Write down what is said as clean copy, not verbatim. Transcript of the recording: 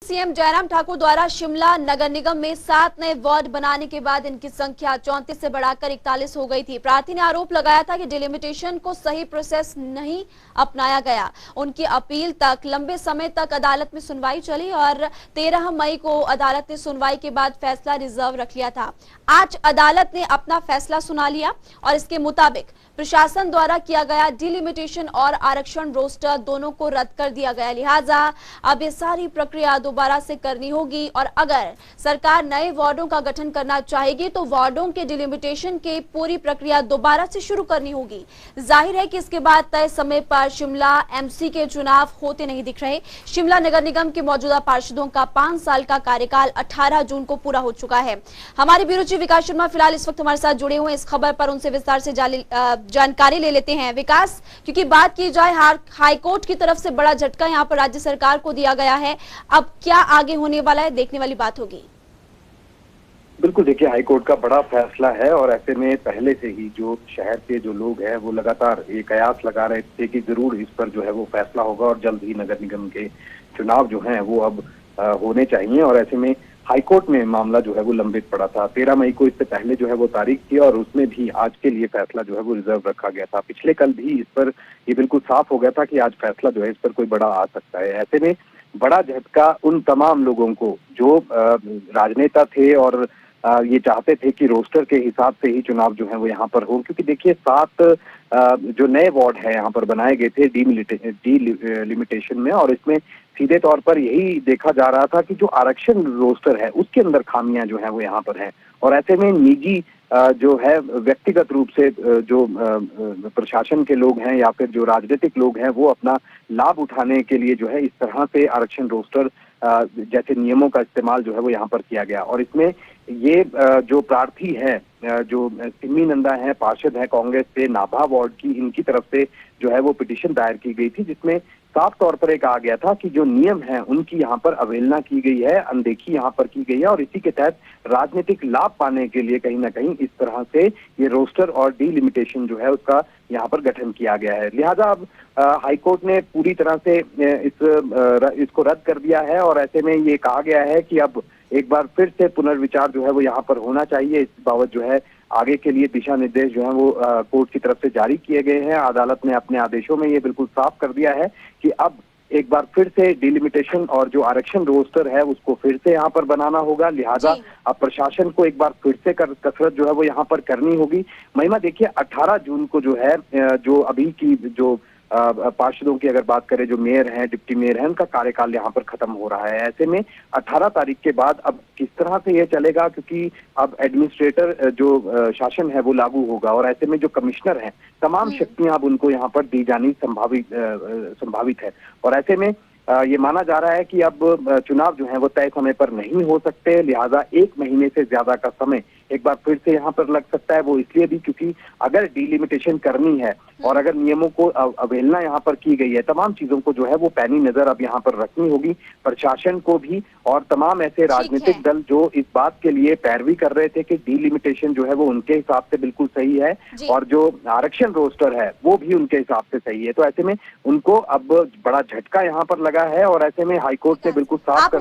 CM Jairam Thakur द्वारा शिमला नगर निगम में 7 नए वार्ड बनाने के बाद इनकी संख्या 34 से बढ़ाकर 41 हो गई थी। प्रार्थी ने आरोप लगाया था कि डिलिमिटेशन को सही प्रोसेस नहीं अपनाया गया। उनकी अपील तक लंबे समय तक अदालत में सुनवाई चली और 13 मई को अदालत ने सुनवाई के बाद फैसला रिजर्व रख लिया था। आज अदालत ने अपना फैसला सुना लिया और इसके मुताबिक प्रशासन द्वारा किया गया डिलिमिटेशन और आरक्षण रोस्टर दोनों को रद्द कर दिया गया। लिहाजा अब ये सारी प्रक्रिया दोबारा से करनी होगी और अगर सरकार नए वार्डों का गठन करना चाहेगी तो वार्डों के डिलिमिटेशन की पूरी प्रक्रिया दोबारा से शुरू करनी होगी। जाहिर है कि इसके बाद तय समय पर शिमला एमसी के चुनाव होते नहीं दिख रहे। शिमला नगर निगम के मौजूदा पार्षदों का 5 साल का कार्यकाल 18 जून को पूरा हो चुका है। हमारे ब्यूरो चीफ विकास शर्मा फिलहाल इस वक्त हमारे साथ जुड़े हुए इस खबर पर उनसे विस्तार से जानकारी ले लेते हैं। विकास, क्योंकि बात की जाए हाईकोर्ट की तरफ से बड़ा झटका यहाँ पर राज्य सरकार को दिया गया है, अब क्या आगे होने वाला है, देखने वाली बात होगी। बिल्कुल, देखिए हाईकोर्ट का बड़ा फैसला है और ऐसे में पहले से ही जो शहर के जो लोग हैं वो लगातार ये कयास लगा रहे थे कि जरूर इस पर जो है वो फैसला होगा और जल्द ही नगर निगम के चुनाव जो हैं वो अब होने चाहिए। और ऐसे में हाईकोर्ट में मामला जो है वो लंबित पड़ा था। 13 मई को इससे पहले जो है वो तारीख थी और उसमें भी आज के लिए फैसला जो है वो रिजर्व रखा गया था। पिछले कल भी इस पर ये बिल्कुल साफ हो गया था कि आज फैसला जो है इस पर कोई बड़ा आ सकता है। ऐसे में बड़ा झटका उन तमाम लोगों को जो राजनेता थे और ये चाहते थे कि रोस्टर के हिसाब से ही चुनाव जो है वो यहाँ पर हो, क्योंकि देखिए 7 जो नए वार्ड है यहाँ पर बनाए गए थे डिलिमिटेशन में और इसमें सीधे तौर पर यही देखा जा रहा था कि जो आरक्षण रोस्टर है उसके अंदर खामियां जो है वो यहाँ पर हैं। और ऐसे में निजी जो है व्यक्तिगत रूप से जो प्रशासन के लोग हैं या फिर जो राजनीतिक लोग हैं वो अपना लाभ उठाने के लिए जो है इस तरह से आरक्षण रोस्टर जैसे नियमों का इस्तेमाल जो है वो यहाँ पर किया गया। और इसमें ये जो प्रार्थी है जो सिम्मी नंदा है, पार्षद है कांग्रेस से नाभा वार्ड की, इनकी तरफ से जो है वो पिटीशन दायर की गई थी जिसमें साफ तौर पर कहा गया था कि जो नियम है उनकी यहाँ पर अवहेलना की गई है, अनदेखी यहाँ पर की गई है और इसी के तहत राजनीतिक लाभ पाने के लिए कहीं ना कहीं इस तरह से ये रोस्टर और डिलिमिटेशन जो है उसका यहाँ पर गठन किया गया है। लिहाजा अब हाईकोर्ट ने पूरी तरह से इसको रद्द कर दिया है और ऐसे में ये कहा गया है कि अब एक बार फिर से पुनर्विचार जो है वो यहाँ पर होना चाहिए। इस बाबत जो है आगे के लिए दिशा निर्देश जो है वो कोर्ट की तरफ से जारी किए गए हैं। अदालत ने अपने आदेशों में ये बिल्कुल साफ कर दिया है कि अब एक बार फिर से डिलिमिटेशन और जो आरक्षण रोस्टर है उसको फिर से यहाँ पर बनाना होगा। लिहाजा अब प्रशासन को एक बार फिर से कसरत जो है वो यहाँ पर करनी होगी। महिमा, देखिए 18 जून को जो है जो अभी की जो पार्षदों की अगर बात करें, जो मेयर हैं, डिप्टी मेयर हैं, उनका कार्यकाल यहाँ पर खत्म हो रहा है। ऐसे में 18 तारीख के बाद अब किस तरह से ये चलेगा, क्योंकि अब एडमिनिस्ट्रेटर जो शासन है वो लागू होगा और ऐसे में जो कमिश्नर हैं तमाम शक्तियां अब उनको यहाँ पर दी जानी संभावित है। और ऐसे में ये माना जा रहा है कि अब चुनाव जो है वो तय समय पर नहीं हो सकते। लिहाजा 1 महीने से ज्यादा का समय एक बार फिर से यहाँ पर लग सकता है। वो इसलिए भी क्योंकि अगर डिलिमिटेशन करनी है और अगर नियमों को अवहेलना यहाँ पर की गई है, तमाम चीजों को जो है वो पैनी नजर अब यहाँ पर रखनी होगी प्रशासन को भी और तमाम ऐसे राजनीतिक दल जो इस बात के लिए पैरवी कर रहे थे कि डिलिमिटेशन जो है वो उनके हिसाब से बिल्कुल सही है और जो आरक्षण रोस्टर है वो भी उनके हिसाब से सही है। तो ऐसे में उनको अब बड़ा झटका यहाँ पर लगा है और ऐसे में हाईकोर्ट ने बिल्कुल साफ कर